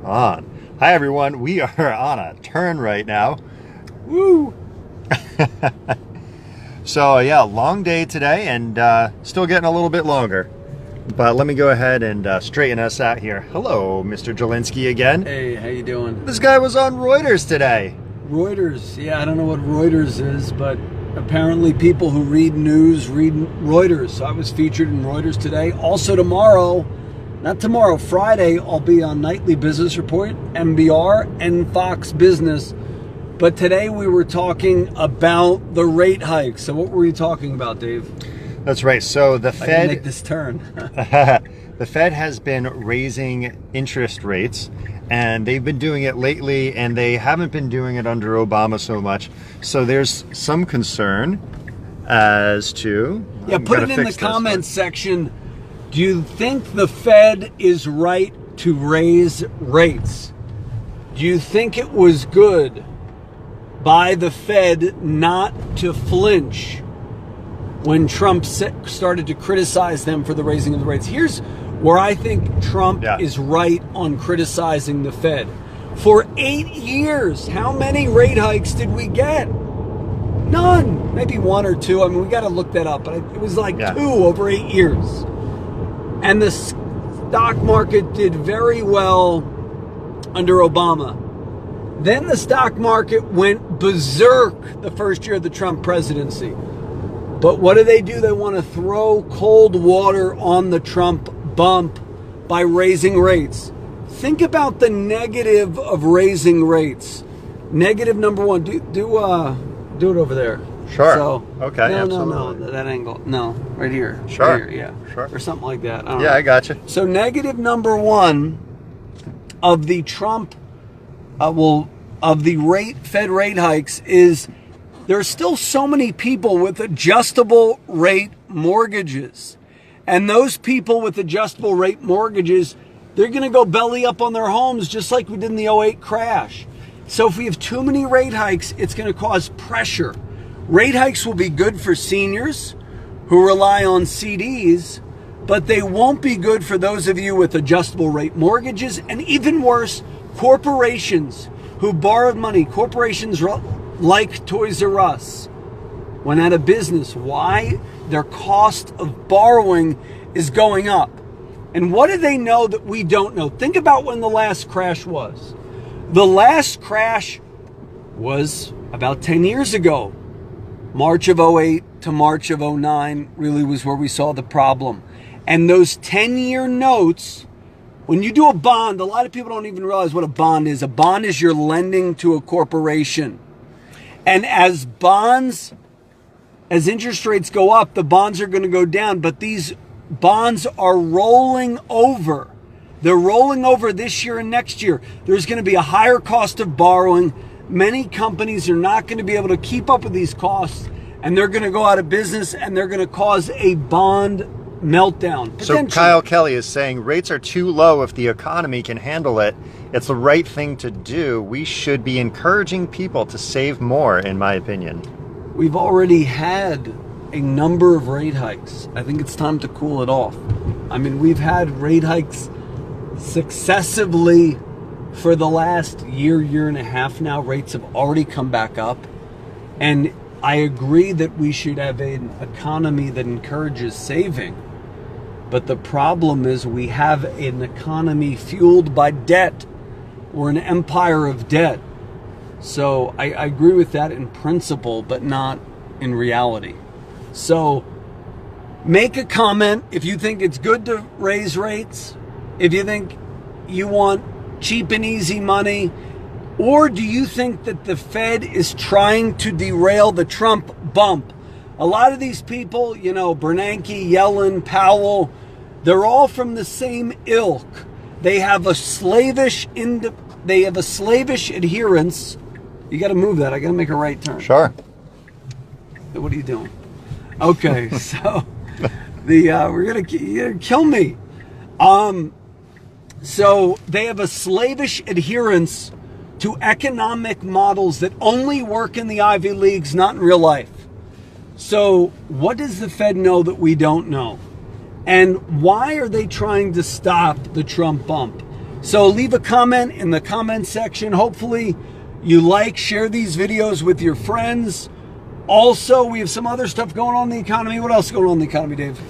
On. Hi everyone, we are on a turn right now. Woo! So yeah, long day today and still getting a little bit longer. But let me go ahead and straighten us out here. Hello, Mr. Jelinski again. Hey, how you doing? This guy was on Reuters today. Reuters, yeah, I don't know what Reuters is, but apparently people who read news read Reuters. So I was featured in Reuters today. Also tomorrow, not tomorrow, Friday, I'll be on Nightly Business Report, MBR, and Fox Business. But today we were talking about the rate hike. So what were you talking about, Dave? That's right. So the I Fed can make this turn. the Fed has been raising interest rates, and they've been doing it lately, and they haven't been doing it under Obama so much. So there's some concern as to Put it in the comments section. Do you think the Fed is right to raise rates? Do you think it was good by the Fed not to flinch when Trump started to criticize them for the raising of the rates? Here's where I think Trump is right on criticizing the Fed. For 8 years, how many rate hikes did we get? None. Maybe one or two. I mean, we got to look that up. But it was like 2 over 8 years. And the stock market did very well under Obama. Then the stock market went berserk the first year of the Trump presidency. But what do? They want to throw cold water on the Trump bump by raising rates. Think about the negative of raising rates. Negative number one. Do it over there. Sure. So, okay. No, that angle. No, right here. Sure. Right here, yeah. Sure. Or something like that. I don't know. I got you. So negative number one of the Trump, of the Fed rate hikes is there are still so many people with adjustable rate mortgages. And those people with adjustable rate mortgages, they're going to go belly up on their homes just like we did in the '08 crash. So if we have too many rate hikes, it's going to cause pressure. Rate hikes will be good for seniors who rely on CDs, but they won't be good for those of you with adjustable rate mortgages, and even worse, corporations who borrowed money. Corporations like Toys R Us went out of business. Why? Their cost of borrowing is going up. And what do they know that we don't know? Think about when the last crash was. The last crash was about 10 years ago. March of '08 to March of '09 really was where we saw the problem. And those 10-year notes, when you do a bond, a lot of people don't even realize what a bond is. A bond is you're lending to a corporation. And as interest rates go up, the bonds are going to go down. But these bonds are rolling over. They're rolling over this year and next year. There's going to be a higher cost of borrowing. Many companies are not going to be able to keep up with these costs, and they're going to go out of business, and they're going to cause a bond meltdown. So Kyle Kelly is saying rates are too low if the economy can handle it. It's the right thing to do. We should be encouraging people to save more, in my opinion. We've already had a number of rate hikes. I think it's time to cool it off. I mean, we've had rate hikes successively for the last year and a half now. Rates have already come back up. And I agree that we should have an economy that encourages saving. But the problem is we have an economy fueled by debt. We're an empire of debt. So I agree with that in principle, but not in reality. So make a comment if you think it's good to raise rates, if you think you want cheap and easy money, or do you think that the Fed is trying to derail the Trump bump? A lot of these people, Bernanke, Yellen, Powell, they're all from the same ilk. They have a slavish adherence. You got to move that. I got to make a right turn. Sure. What are you doing? Okay, so you're gonna kill me. So they have a slavish adherence to economic models that only work in the Ivy Leagues, not in real life. So what does the Fed know that we don't know? And why are they trying to stop the Trump bump? So leave a comment in the comment section. Hopefully you share these videos with your friends. Also, we have some other stuff going on in the economy. What else is going on in the economy, Dave?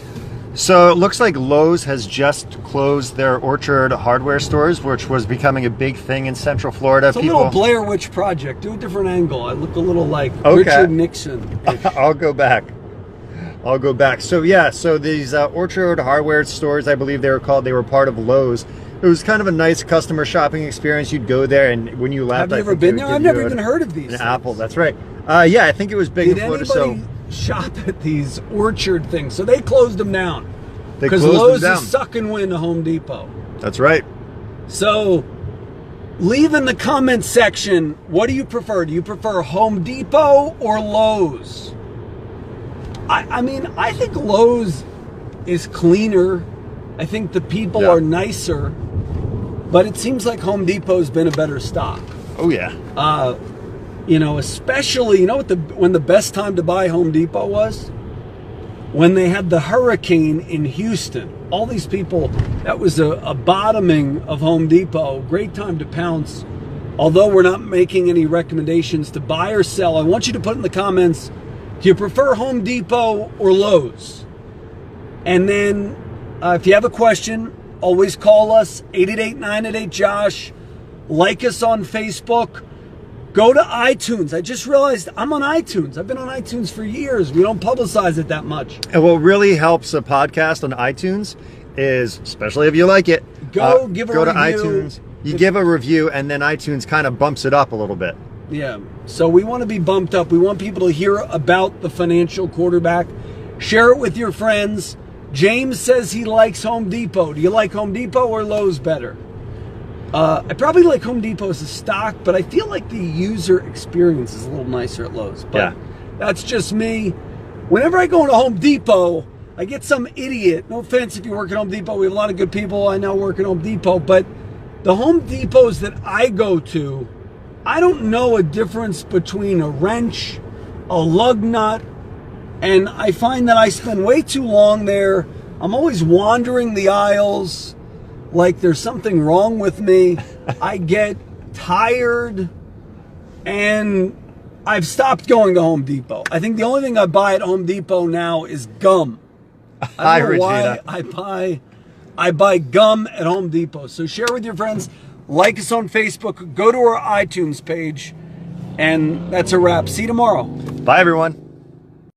So it looks like Lowe's has just closed their Orchard hardware stores, which was becoming a big thing in Central Florida. It's a little Blair Witch Project. Do a different angle. I look a little like Okay. Richard Nixon. I'll go back. So yeah, so these Orchard hardware stores, I believe they were called, they were part of Lowe's. It was kind of a nice customer shopping experience. You'd go there, and when you left, Have you ever been there? I've never even heard of these. An apple, that's right. Yeah, I think it was big in Florida. So shop at these Orchard things. So they closed them down they because closed Lowe's them down. is sucking wind to Home Depot. That's right. So leave in the comment section, what do you prefer? Do you prefer Home Depot or Lowe's? I mean, I think Lowe's is cleaner. I think the people are nicer, but it seems like Home Depot's been a better stock. Oh yeah. You know, especially, you know what when the best time to buy Home Depot was? When they had the hurricane in Houston. All these people, that was a bottoming of Home Depot. Great time to pounce. Although we're not making any recommendations to buy or sell, I want you to put in the comments, do you prefer Home Depot or Lowe's? And then if you have a question, always call us, 888-988-JOSH. Like us on Facebook. Go to iTunes. I just realized I'm on iTunes. I've been on iTunes for years. We don't publicize it that much. And what really helps a podcast on iTunes is, especially if you like it, go to iTunes. You give a review, and then iTunes kind of bumps it up a little bit. Yeah. So we want to be bumped up. We want people to hear about the financial quarterback. Share it with your friends. James says he likes Home Depot. Do you like Home Depot or Lowe's better? I probably like Home Depot as a stock, but I feel like the user experience is a little nicer at Lowe's. But that's just me. Whenever I go into Home Depot, I get some idiot. No offense if you work at Home Depot. We have a lot of good people I know work at Home Depot. But the Home Depots that I go to, I don't know a difference between a wrench, a lug nut, and I find that I spend way too long there. I'm always wandering the aisles like there's something wrong with me. I get tired, and I've stopped going to Home Depot. I think the only thing I buy at Home Depot now is gum. I don't know why I buy gum at Home Depot. So share with your friends, like us on Facebook, go to our iTunes page, and that's a wrap. See you tomorrow. Bye, everyone.